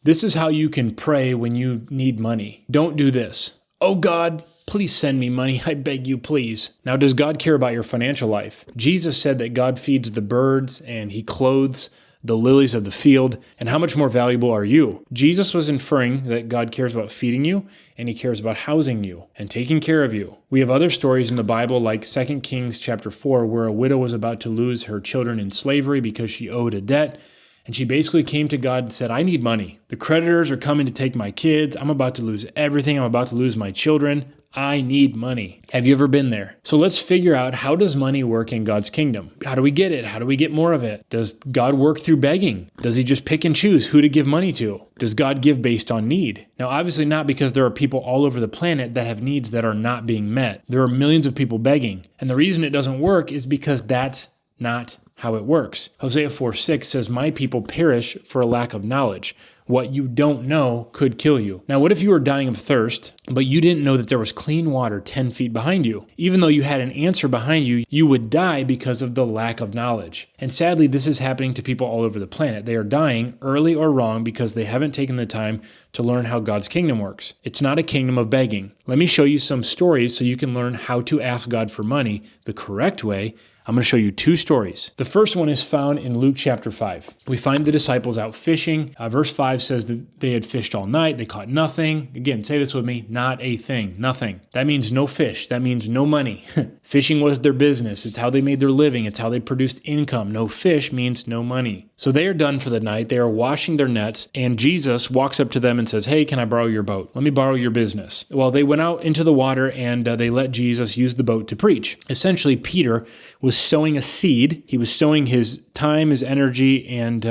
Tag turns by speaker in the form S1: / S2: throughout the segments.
S1: This is how you can pray when you need money. Don't do this. Oh God, please send me money. I beg you, please. Now, does God care about your financial life? Jesus said that God feeds the birds and he clothes the lilies of the field, and how much more valuable are you? Jesus was inferring that God cares about feeding you, and he cares about housing you and taking care of you. We have other stories in the Bible like 2 Kings chapter 4, where a widow was about to lose her children in slavery because she owed a debt, and she basically came to God and said, I need money. The creditors are coming to take my kids. I'm about to lose everything. I'm about to lose my children. I need money. Have you ever been there? So let's figure out, how does money work in God's kingdom? How do we get it? How do we get more of it? Does God work through begging? Does he just pick and choose who to give money to? Does God give based on need? Now, obviously not, because there are people all over the planet that have needs that are not being met. There are millions of people begging. And the reason it doesn't work is because that's not how it works. Hosea 4:6 says, my people perish for a lack of knowledge. What you don't know could kill you. Now, what if you were dying of thirst, but you didn't know that there was clean water 10 feet behind you? Even though you had an answer behind you, you would die because of the lack of knowledge. And sadly, this is happening to people all over the planet. They are dying early or wrong because they haven't taken the time to learn how God's kingdom works. It's not a kingdom of begging. Let me show you some stories so you can learn how to ask God for money the correct way. I'm going to show you 2 stories. The first one is found in Luke chapter 5. We find the disciples out fishing. Verse 5 says that they had fished all night. They caught nothing. Again, say this with me, not a thing, nothing. That means no fish. That means no money. Fishing was their business. It's how they made their living. It's how they produced income. No fish means no money. So they are done for the night. They are washing their nets, and Jesus walks up to them and says, hey, can I borrow your boat? Let me borrow your business. Well, they went out into the water and they let Jesus use the boat to preach. Essentially, Peter was sowing a seed. He was sowing his time, his energy, and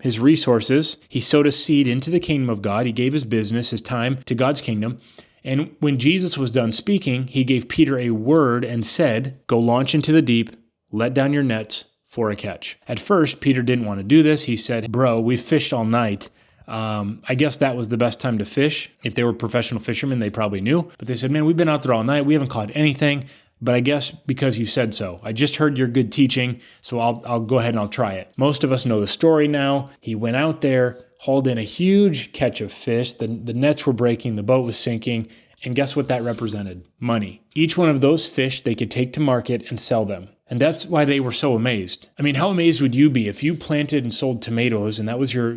S1: his resources. He sowed a seed into the kingdom of God. He gave his business, his time to God's kingdom. And when Jesus was done speaking, he gave Peter a word and said, go launch into the deep, let down your nets for a catch. At first, Peter didn't want to do this. He said, bro, we've fished all night. I guess that was the best time to fish. If they were professional fishermen, they probably knew. But they said, man, we've been out there all night. We haven't caught anything. But I guess because you said so. I just heard your good teaching, so I'll go ahead and I'll try it. Most of us know the story now. He went out there, hauled in a huge catch of fish. The nets were breaking, the boat was sinking, and guess what that represented? Money. Each one of those fish they could take to market and sell them. And that's why they were so amazed. I mean, how amazed would you be if you planted and sold tomatoes and that was your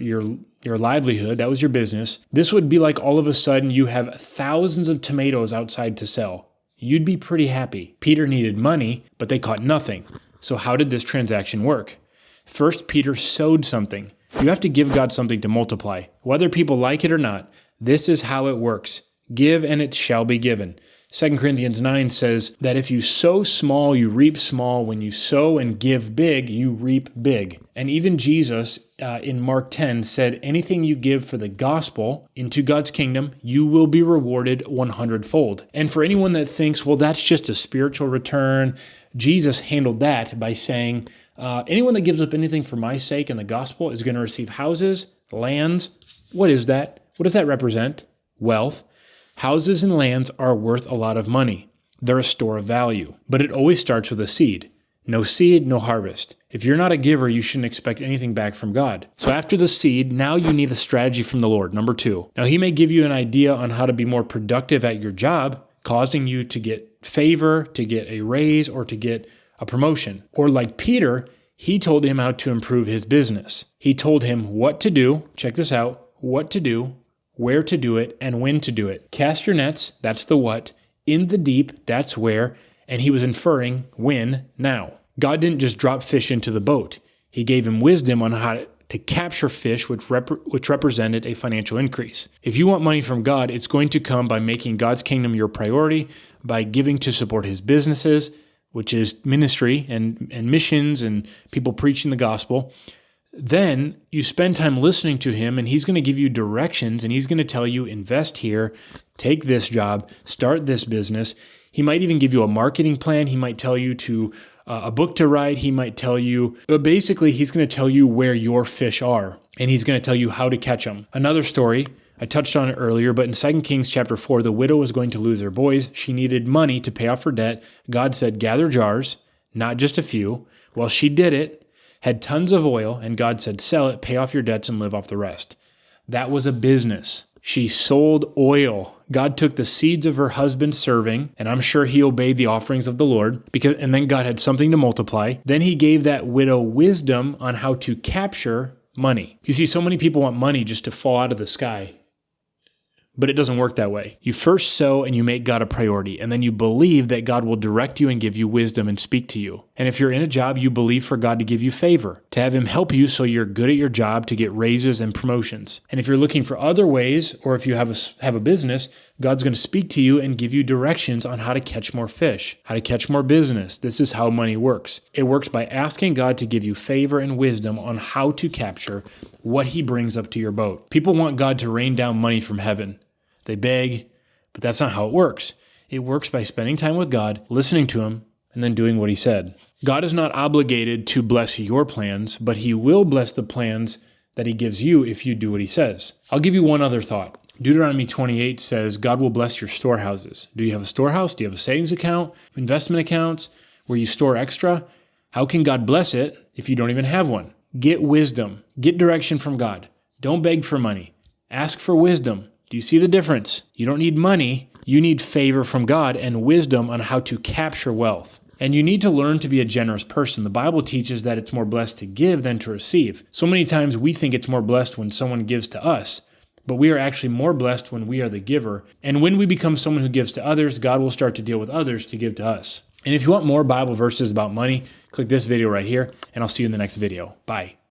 S1: livelihood, that was your business? This would be like all of a sudden you have thousands of tomatoes outside to sell. You'd be pretty happy. Peter needed money, but they caught nothing. So how did this transaction work? First, Peter sowed something. You have to give God something to multiply. Whether people like it or not, this is how it works. Give and it shall be given. 2 Corinthians 9 says that if you sow small, you reap small. When you sow and give big, you reap big. And even Jesus in Mark 10 said, anything you give for the gospel into God's kingdom, you will be rewarded 100-fold. And for anyone that thinks, well, that's just a spiritual return, Jesus handled that by saying, anyone that gives up anything for my sake in the gospel is going to receive houses, lands. What is that? What does that represent? Wealth. Houses and lands are worth a lot of money. They're a store of value. But it always starts with a seed. No seed, no harvest. If you're not a giver, you shouldn't expect anything back from God. So after the seed, now you need a strategy from the Lord. Number 2. Now he may give you an idea on how to be more productive at your job, causing you to get favor, to get a raise, or to get a promotion. Or like Peter, he told him how to improve his business. He told him what to do. Check this out. What to do, where to do it, and when to do it. Cast your nets, that's the what. In the deep, that's where. And he was inferring when, now. God didn't just drop fish into the boat. He gave him wisdom on how to capture fish, which represented a financial increase. If you want money from God, it's going to come by making God's kingdom your priority, by giving to support his businesses, which is ministry and missions and people preaching the gospel. Then you spend time listening to him, and he's going to give you directions, and he's going to tell you, invest here, take this job, start this business. He might even give you a marketing plan. He might tell you to a book to write. He might tell you, but basically he's going to tell you where your fish are, and he's going to tell you how to catch them. Another story, I touched on it earlier, but in 2 Kings chapter 4, the widow was going to lose her boys. She needed money to pay off her debt. God said, gather jars, not just a few. Well, she did it. Had tons of oil, and God said, sell it, pay off your debts, and live off the rest. That was a business. She sold oil. God took the seeds of her husband's serving, and I'm sure he obeyed the offerings of the Lord, and then God had something to multiply. Then he gave that widow wisdom on how to capture money. You see, so many people want money just to fall out of the sky. But it doesn't work that way. You first sow and you make God a priority, and then you believe that God will direct you and give you wisdom and speak to you. And if you're in a job, you believe for God to give you favor, to have him help you so you're good at your job, to get raises and promotions. And if you're looking for other ways, or if you have a business, God's going to speak to you and give you directions on how to catch more fish, how to catch more business. This is how money works. It works by asking God to give you favor and wisdom on how to capture what he brings up to your boat. People want God to rain down money from heaven. They beg, but that's not how it works. It works by spending time with God, listening to him, and then doing what he said. God is not obligated to bless your plans, but he will bless the plans that he gives you if you do what he says. I'll give you one other thought. Deuteronomy 28 says, God will bless your storehouses. Do you have a storehouse? Do you have a savings account, investment accounts where you store extra? How can God bless it if you don't even have one? Get wisdom. Get direction from God. Don't beg for money. Ask for wisdom. Do you see the difference? You don't need money. You need favor from God and wisdom on how to capture wealth. And you need to learn to be a generous person. The Bible teaches that it's more blessed to give than to receive. So many times we think it's more blessed when someone gives to us, but we are actually more blessed when we are the giver. And when we become someone who gives to others, God will start to deal with others to give to us. And if you want more Bible verses about money, click this video right here, and I'll see you in the next video. Bye.